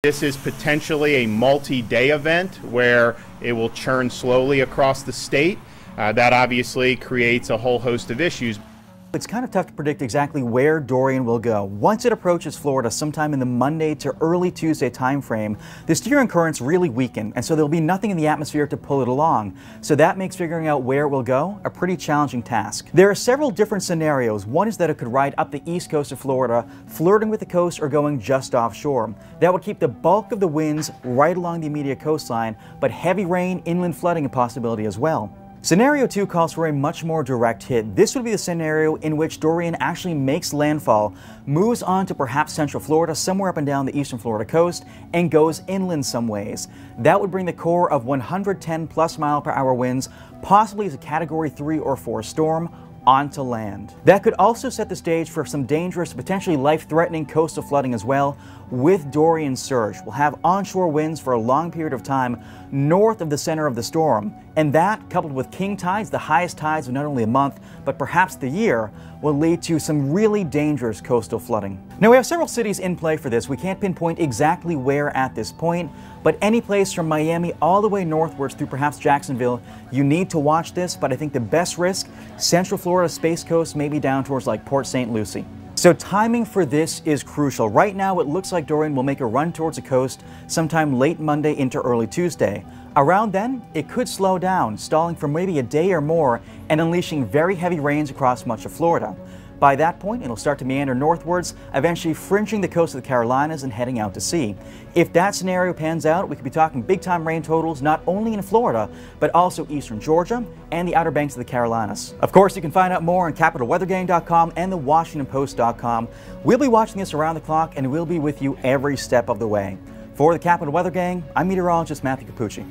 This is potentially a multi-day event where it will churn slowly across the state. That obviously creates a whole host of issues. It's kind of tough to predict exactly where Dorian will go. Once it approaches Florida sometime in the Monday to early Tuesday timeframe, the steering currents really weaken, and so there'll be nothing in the atmosphere to pull it along. So that makes figuring out where it will go a pretty challenging task. There are several different scenarios. One is that it could ride up the east coast of Florida, flirting with the coast or going just offshore. That would keep the bulk of the winds right along the immediate coastline, but heavy rain, inland flooding a possibility as well. Scenario 2 calls for a much more direct hit. This would be the scenario in which Dorian actually makes landfall, moves on to perhaps central Florida, somewhere up and down the eastern Florida coast, and goes inland some ways. That would bring the core of 110 plus mile-per-hour winds, possibly as a Category 3 or 4 storm, onto land. That could also set the stage for some dangerous, potentially life-threatening coastal flooding as well. With Dorian's surge, we'll have onshore winds for a long period of time north of the center of the storm, and that, coupled with king tides, the highest tides of not only a month, but perhaps the year, will lead to some really dangerous coastal flooding. Now, we have several cities in play for this. We can't pinpoint exactly where at this point, but any place from Miami all the way northwards through perhaps Jacksonville, you need to watch this, but I think the best risk, Central Florida, Space Coast, maybe down towards like Port St. Lucie. So timing for this is crucial. Right now, it looks like Dorian will make a run towards the coast sometime late Monday into early Tuesday. Around then, it could slow down, stalling for maybe a day or more and unleashing very heavy rains across much of Florida. By that point, it'll start to meander northwards, eventually fringing the coast of the Carolinas and heading out to sea. If that scenario pans out, we could be talking big-time rain totals not only in Florida, but also eastern Georgia and the Outer Banks of the Carolinas. Of course, you can find out more on CapitalWeatherGang.com and TheWashingtonPost.com. We'll be watching this around the clock, and we'll be with you every step of the way. For the Capital Weather Gang, I'm meteorologist Matthew Capucci.